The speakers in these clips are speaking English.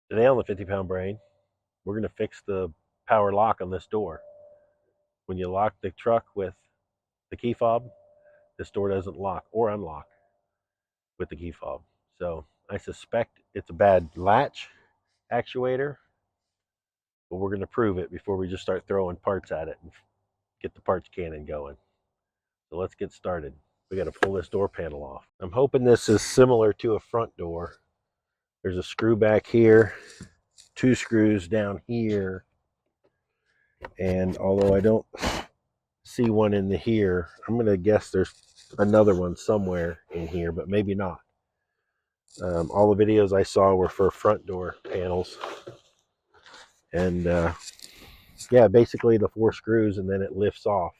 Today on the 50-pound brain, we're going to fix the power lock on this door. When you lock the truck with the key fob, this door doesn't lock or unlock with the key fob. So I suspect it's a bad latch actuator, but we're going to prove it before we just start throwing parts at it and get the parts cannon going. So let's get started. We got to pull this door panel off. I'm hoping this is similar to a front door. There's a screw back here, 2 screws down here, and although I don't see one in here, I'm going to guess there's another one somewhere in here, but maybe not. All the videos I saw were for front door panels, and yeah, basically the 4 screws and then it lifts off.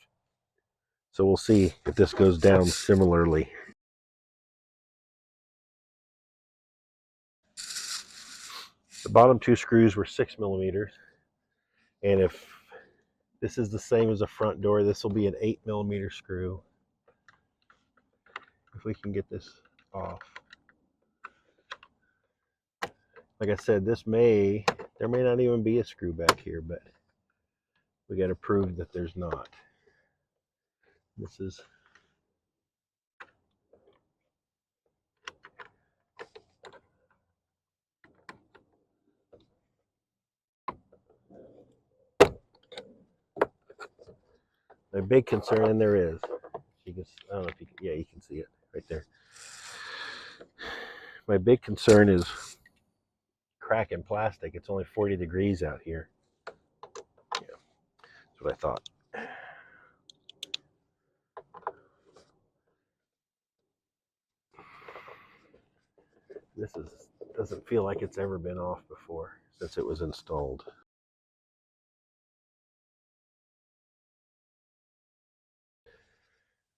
So we'll see if this goes down similarly. The bottom 2 screws were 6 millimeters, and if this is the same as a front door, this will be an 8 millimeter screw. If we can get this off. Like I said, there may not even be a screw back here, but we got to prove that there's not. This is my big concern, and there is. You can, I don't know if you can, yeah, you can see it right there. My big concern is cracking plastic. It's only 40 degrees out here. Yeah, that's what I thought. This doesn't feel like it's ever been off before since it was installed.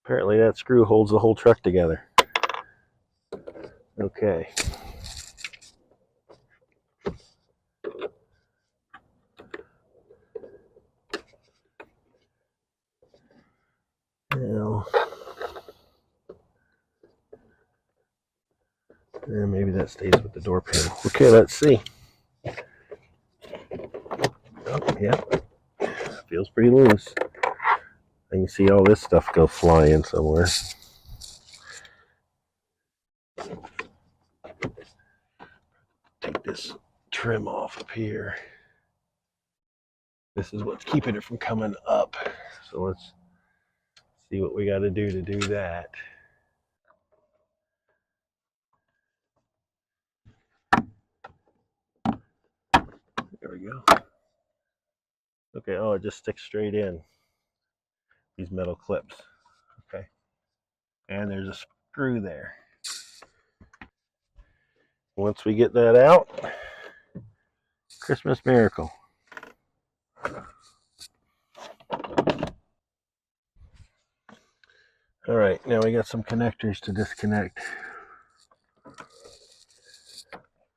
Apparently that screw holds the whole truck together. Okay. Now, maybe that stays with the door panel. Okay, let's see. Oh, yeah, feels pretty loose. I can see all this stuff go flying somewhere. Take this trim off up here. This is what's keeping it from coming up. So let's see what we got to do that. There we go. Okay, oh, it just sticks straight in. These metal clips. Okay. And there's a screw there. Once we get that out, Christmas miracle. All right, now we got some connectors to disconnect.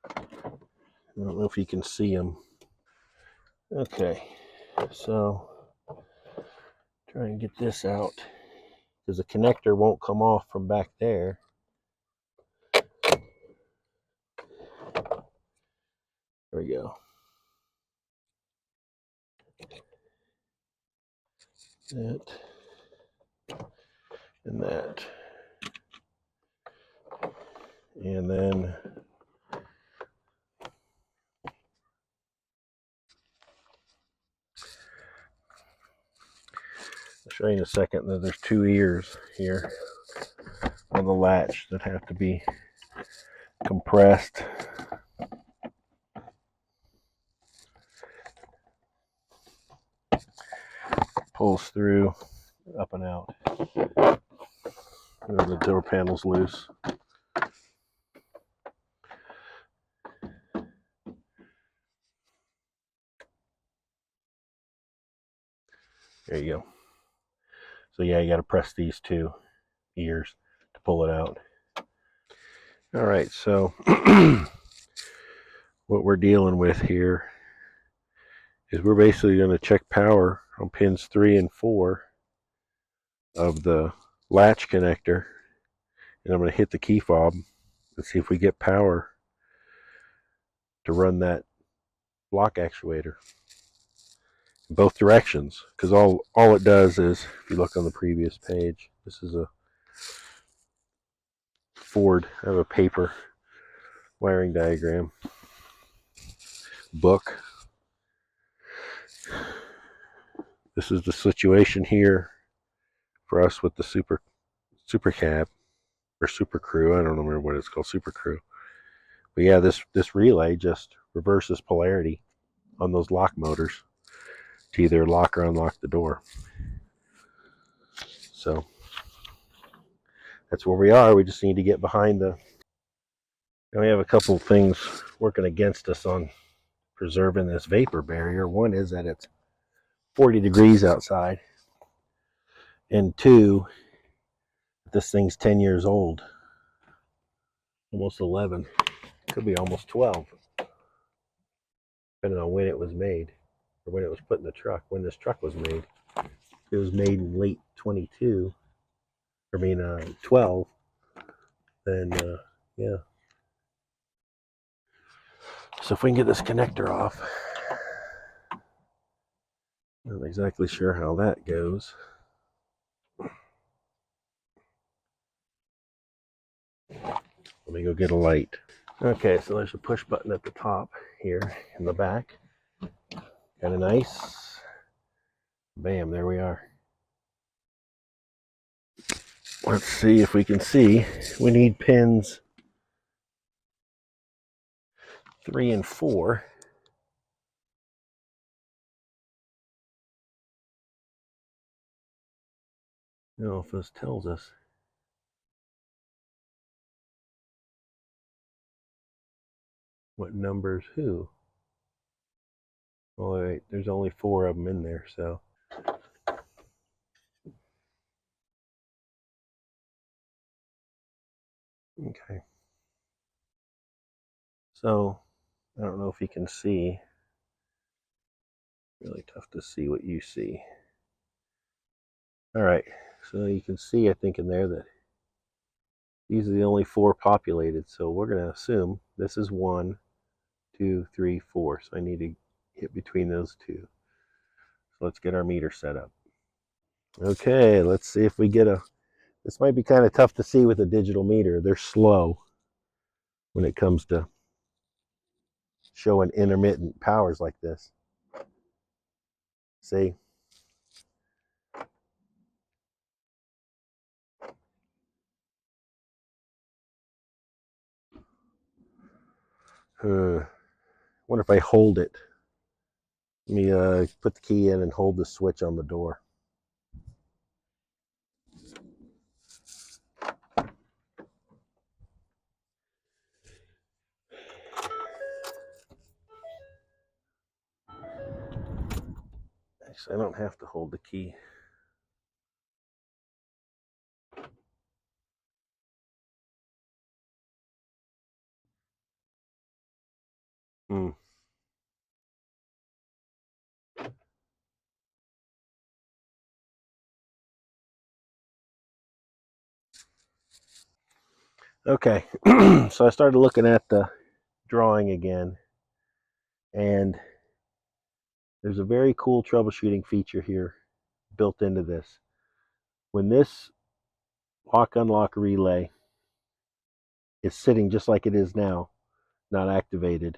I don't know if you can see them. Okay, so try and get this out because the connector won't come off from back there. There we go. That and that. And then I'll show you in a second that there's 2 ears here on the latch that have to be compressed. Pulls through, up and out. The door panel's loose. There you go. So yeah, you got to press these 2 ears to pull it out. All right, so what we're dealing with here is we're basically going to check power on pins 3 and 4 of the latch connector, and I'm going to hit the key fob and see if we get power to run that lock actuator in both directions, because all it does is, if you look on the previous page, this is a Ford. I have a paper wiring diagram book. This is the situation here for us with the super cab or super crew. I don't remember what it's called, super crew. But yeah, this relay just reverses polarity on those lock motors to either lock or unlock the door. So that's where we are. We just need to get behind the. And we have a couple of things working against us on preserving this vapor barrier. One is that it's 40 degrees outside, and two, this thing's 10 years old, almost 11, could be almost 12, depending on when it was made or when it was put in the truck. When this truck was made, it was made in late 22, 12, then yeah. So if we can get this connector off, not exactly sure how that goes. Let me go get a light. Okay, so there's a push button at the top here in the back. Kind of nice. Bam, there we are. Let's see if we can see. We need pins 3 and 4. I don't know if this tells us. What numbers who? All right, there's only 4 of them in there, so. Okay. So, I don't know if you can see. Really tough to see what you see. All right, so you can see, I think, in there that these are the only 4 populated. So we're going to assume this is 1, 2, 3, 4. So I need to hit between those 2. So let's get our meter set up. Okay, let's see if we get a. This might be kind of tough to see with a digital meter. They're slow when it comes to showing intermittent powers like this. See? Wonder if I hold it. Let me put the key in and hold the switch on the door. Actually, I don't have to hold the key. Okay, so I started looking at the drawing again, and there's a very cool troubleshooting feature here built into this. When this lock unlock relay is sitting just like it is now, not activated,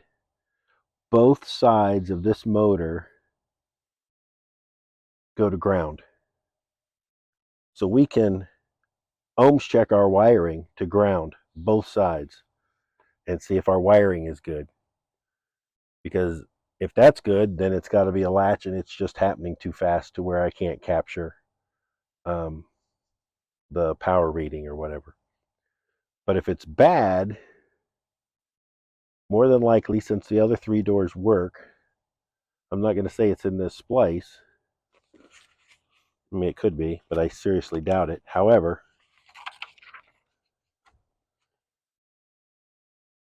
both sides of this motor go to ground. So we can ohms check our wiring to ground, both sides, and see if our wiring is good. Because if that's good, then it's got to be a latch and it's just happening too fast to where I can't capture the power reading or whatever. But if it's bad, more than likely, since the other 3 doors work, I'm not going to say it's in this splice. I mean, it could be, but I seriously doubt it. However,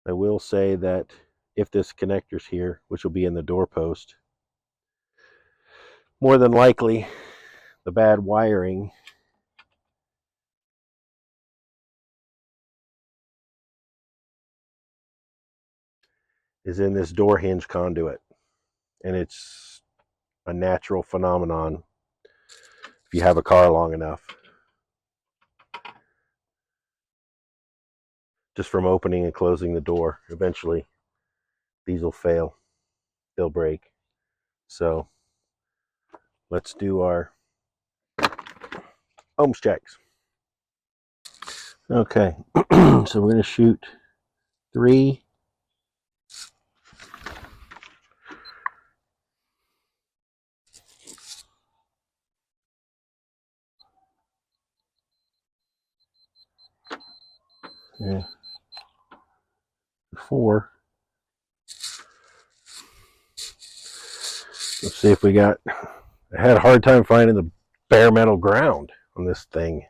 I will say that if this connector's here, which will be in the doorpost, more than likely the bad wiring is in this door hinge conduit, and it's a natural phenomenon if you have a car long enough. Just from opening and closing the door, eventually these will fail. They'll break. So let's do our ohms checks. Okay, so we're going to shoot 3. Yeah, 4. Let's see if we got. I had a hard time finding the bare metal ground on this thing.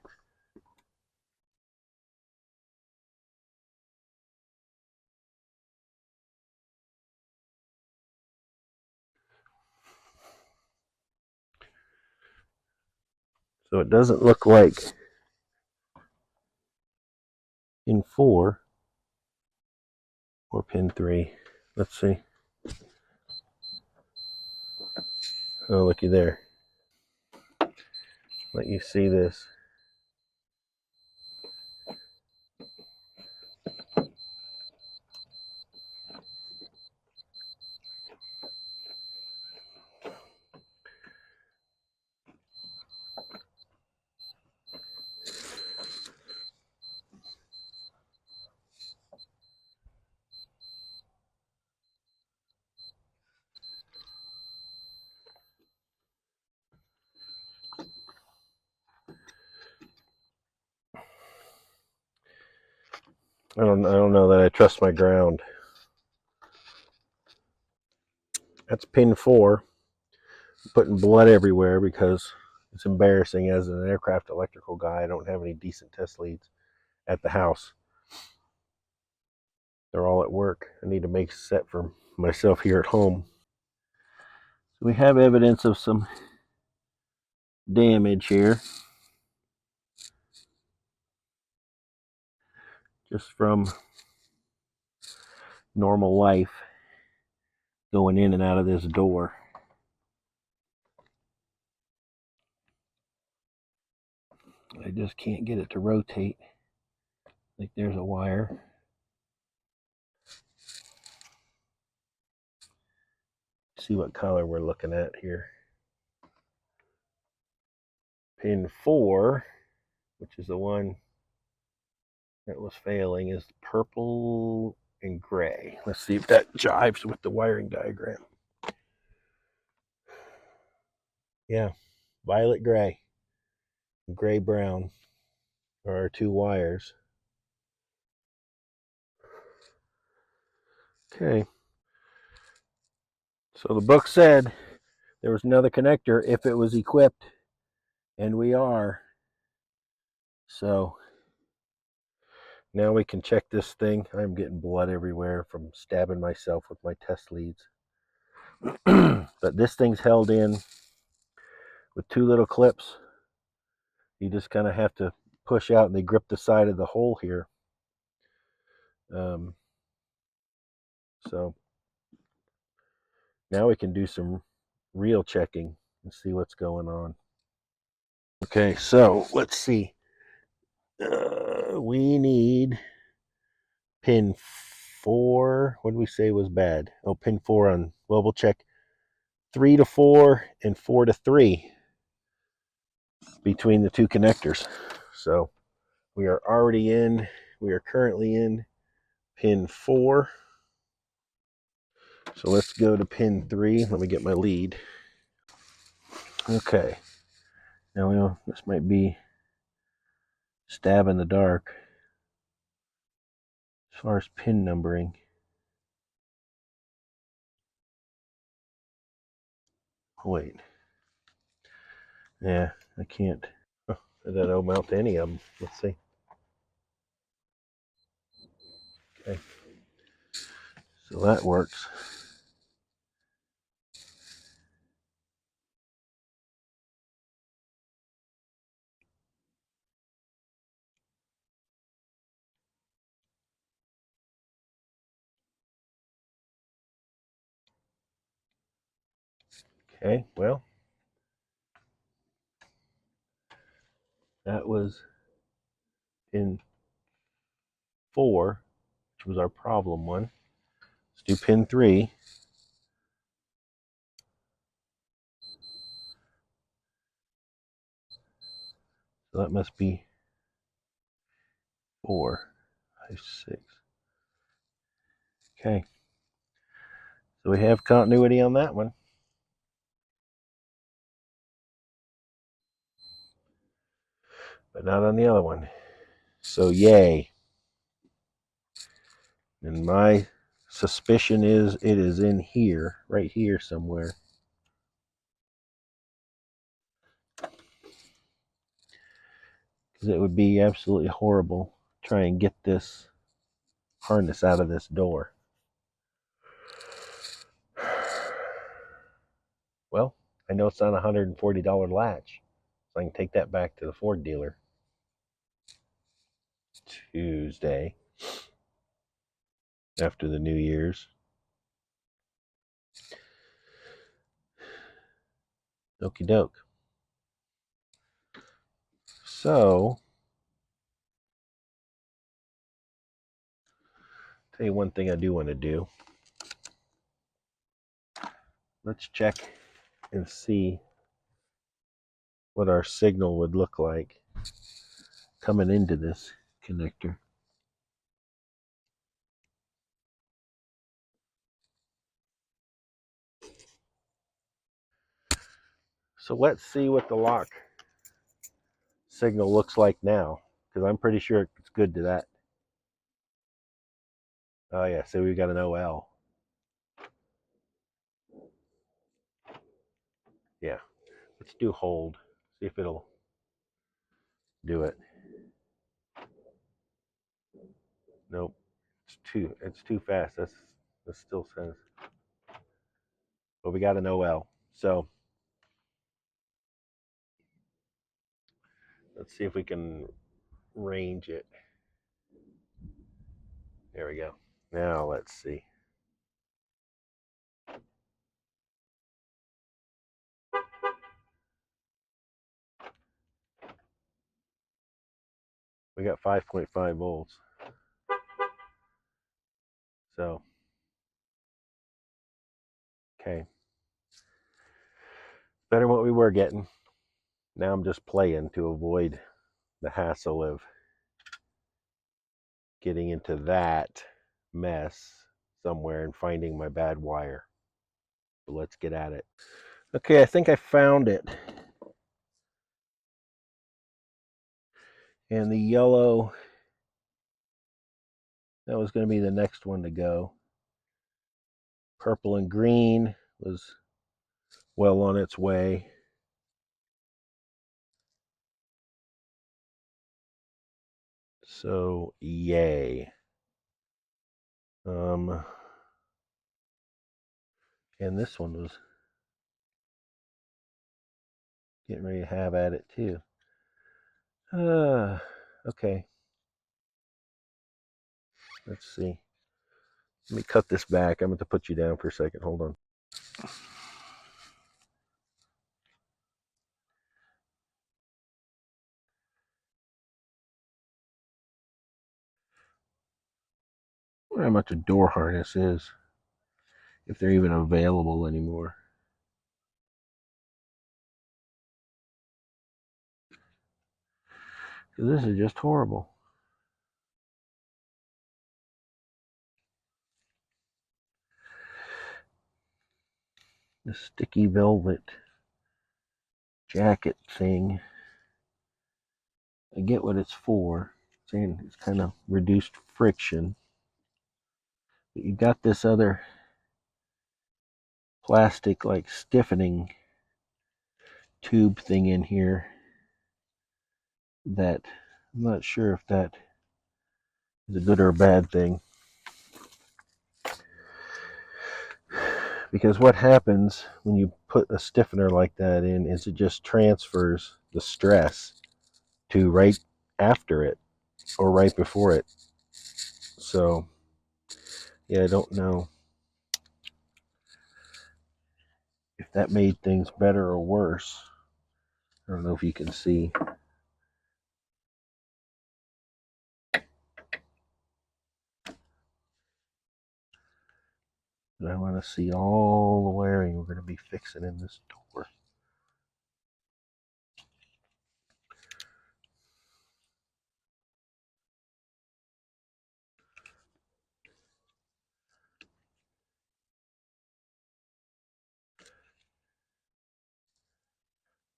So it doesn't look like pin 4 or pin 3. Let's see. Oh, looky there. Let you see this. I don't know that I trust my ground. That's pin 4. I'm putting blood everywhere because it's embarrassing as an aircraft electrical guy. I don't have any decent test leads at the house. They're all at work. I need to make a set for myself here at home. So we have evidence of some damage here. Just from normal life going in and out of this door. I just can't get it to rotate. Like there's a wire. See what color we're looking at here. Pin 4, which is the one that was failing, is purple and gray. Let's see if that jives with the wiring diagram. Yeah, violet gray, gray brown are our 2 wires. Okay. So the book said there was another connector if it was equipped, and we are. So now we can check this thing. I'm getting blood everywhere from stabbing myself with my test leads. But this thing's held in with 2 little clips. You just kind of have to push out and they grip the side of the hole here. So now we can do some real checking and see what's going on. Okay, so let's see. We need pin 4. What did we say was bad? Oh, pin 4 on. Well, we'll check 3 to 4 and 4 to 3 between the 2 connectors. So we are already in. We are currently in pin 4. So let's go to pin 3. Let me get my lead. Okay. Now we know this might be stab in the dark as far as pin numbering. Oh, wait. Yeah, I can't. Oh, that don't mount to any of them. Let's see. Okay. So that works. Okay, well, that was pin 4, which was our problem one. Let's do pin 3. So that must be 4, 5, 6. Okay. So we have continuity on that one. But not on the other one. So yay. And my suspicion is it is in here, right here somewhere. Because it would be absolutely horrible to try and get this harness out of this door. Well, I know it's on a $140 latch, so I can take that back to the Ford dealer Tuesday after the New Year's. Okie doke. So, tell you one thing I do want to do. Let's check and see what our signal would look like coming into this connector. So let's see what the lock signal looks like now, because I'm pretty sure it's good to that. Oh yeah, so we've got an OL. Yeah, let's do hold, see if it'll do it. Nope, it's too fast. That still says, but we got an OL. So let's see if we can range it. There we go. Now let's see. We got 5.5 volts. So, okay. Better than what we were getting. Now I'm just playing to avoid the hassle of getting into that mess somewhere and finding my bad wire. So let's get at it. Okay, I think I found it. And the yellow, that was going to be the next one to go. Purple and green was well on its way. So, yay. And this one was getting ready to have at it too. Okay. Let's see. Let me cut this back. I'm going to put you down for a second. Hold on. I wonder how much a door harness is, if they're even available anymore. Because this is just horrible. The sticky velvet jacket thing. I get what it's for, saying it's kind of reduced friction. But you got this other plastic like stiffening tube thing in here that I'm not sure if that is a good or a bad thing. Because what happens when you put a stiffener like that in is it just transfers the stress to right after it or right before it. So, yeah, I don't know if that made things better or worse. I don't know if you can see. But I want to see all the wiring we're going to be fixing in this door.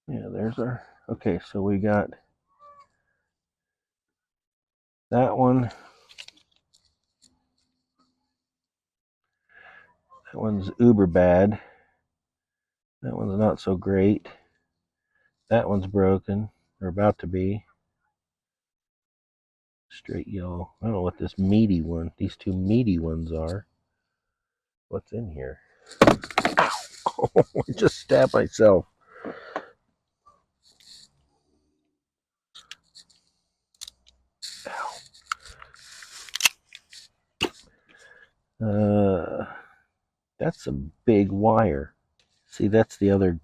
Yeah, there's our, okay, so we got that one. That one's uber bad. That one's not so great. That one's broken, or about to be. Straight yellow. I don't know what this meaty one, these two meaty ones are. What's in here? Ow! I just stabbed myself. That's some big wire. See, that's the other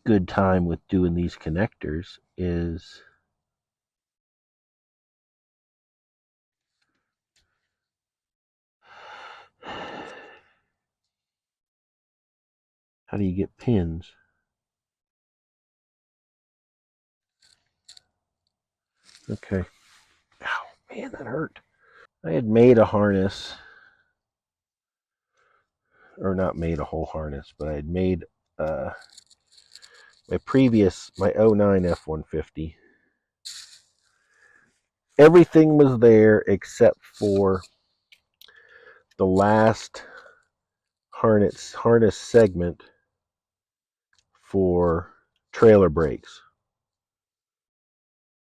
good time with doing these connectors is how do you get pins? Okay. Ow, man, that hurt. I had made a harness, or not made a whole harness, but I had made my my '09 F-150. Everything was there except for the last harness segment for trailer brakes.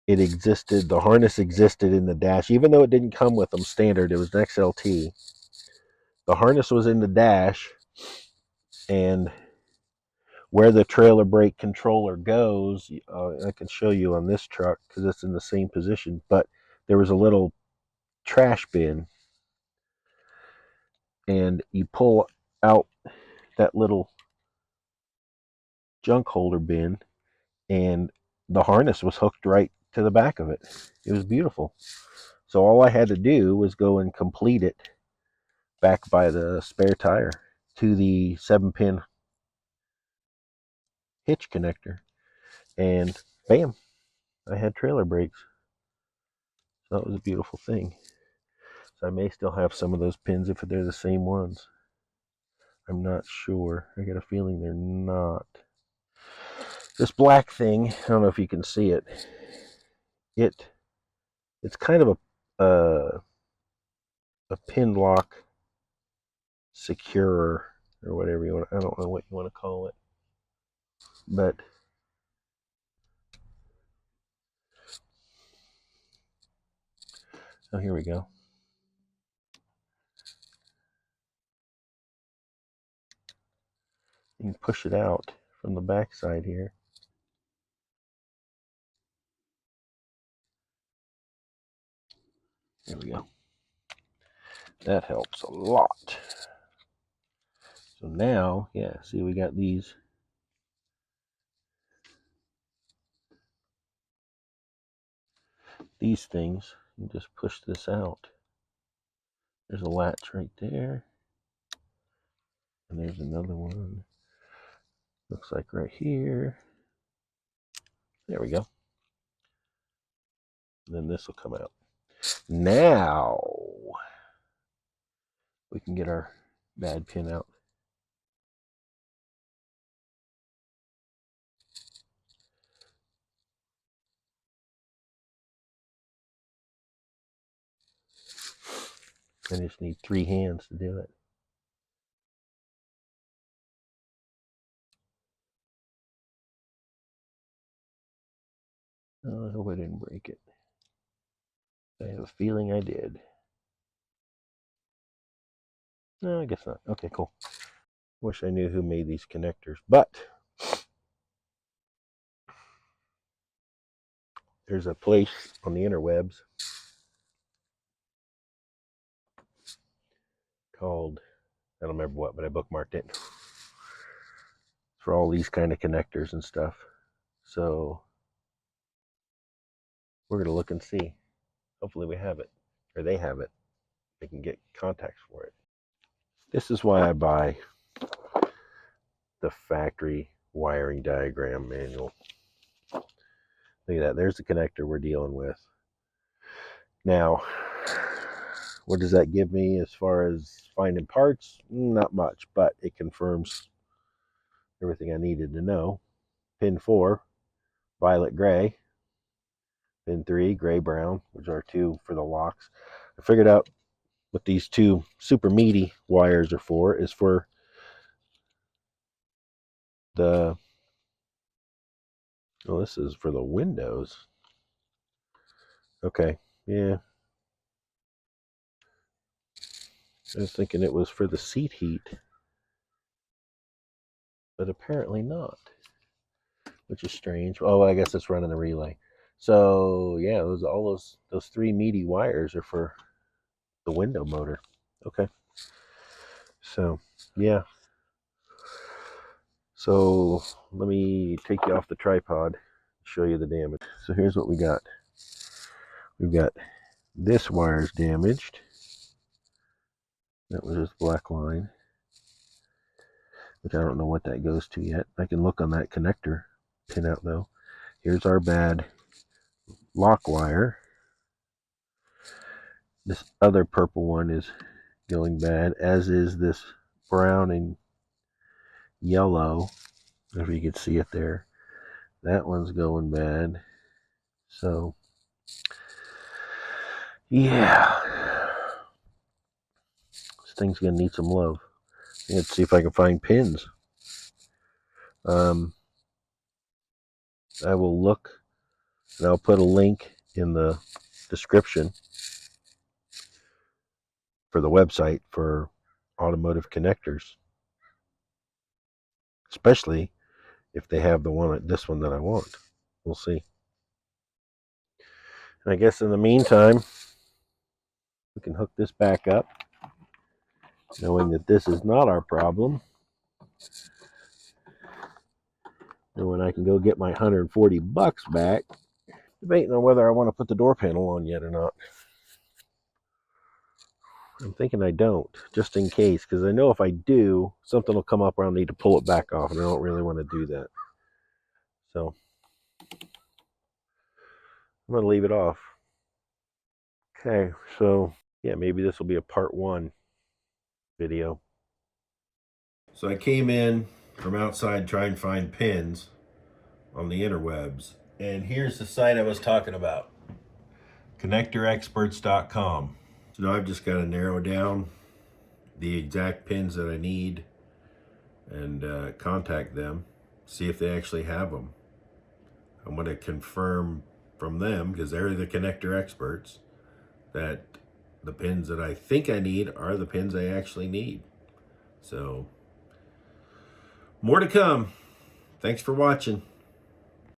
It existed, the harness existed in the dash, even though it didn't come with them standard, it was an XLT. The harness was in the dash, and where the trailer brake controller goes, I can show you on this truck because it's in the same position, but there was a little trash bin, and you pull out that little junk holder bin, and the harness was hooked right to the back of it. It was beautiful. So all I had to do was go and complete it back by the spare tire to the 7-pin hitch connector, and bam, I had trailer brakes. So that was a beautiful thing. So I may still have some of those pins if they're the same ones. I'm not sure. I got a feeling they're not. This black thing, I don't know if you can see it. It's kind of a pin lock securer or whatever you want. I don't know what you want to call it, but oh, here we go. You can push it out from the back side here. There we go. That helps a lot. So now, yeah, see, we got these. These things, you just push this out. There's a latch right there. And there's another one. Looks like right here. There we go. And then this will come out. Now we can get our bad pin out. I just need 3 hands to do it. Oh, I hope I didn't break it. I have a feeling I did. No, I guess not. Okay, cool. Wish I knew who made these connectors, but there's a place on the interwebs called, I don't remember what, but I bookmarked it. for all these kind of connectors and stuff. So we're going to look and see. Hopefully we have it, or they have it. They can get contacts for it. This is why I buy the factory wiring diagram manual. Look at that. There's the connector we're dealing with. Now, what does that give me as far as finding parts? Not much, but it confirms everything I needed to know. Pin 4, violet gray. Pin 3, gray brown, which are 2 for the locks. I figured out what these 2 super meaty wires are for, is for the, oh, this is for the windows. Okay, yeah. I was thinking it was for the seat heat, but apparently not, which is strange. Oh, I guess it's running the relay. So yeah, those 3 meaty wires are for the window motor. Okay. So yeah. So let me take you off the tripod, show you the damage. So here's what we got. We've got this wire's damaged. That was just black line, which I don't know what that goes to yet. I can look on that connector pinout though. Here's our bad lock wire. This other purple one is going bad, as is this brown and yellow. If you can see it there. That one's going bad. So yeah, this thing's gonna need some love. Let's see if I can find pins. I will look, and I'll put a link in the description for the website for automotive connectors, especially if they have this one that I want. We'll see. And I guess in the meantime, we can hook this back up, knowing that this is not our problem. And when I can go get my $140 back, debating on whether I want to put the door panel on yet or not. I'm thinking I don't, just in case, because I know if I do, something will come up where I'll need to pull it back off, and I don't really want to do that. So I'm going to leave it off. Okay, so yeah, maybe this will be a part 1 video. So I came in from outside trying to find pins on the interwebs, and here's the site I was talking about, connectorexperts.com. So now I've just got to narrow down the exact pins that I need and contact them, see if they actually have them. I'm going to confirm from them, because they're the connector experts, that the pins that I think I need are the pins I actually need. So more to come. Thanks for watching.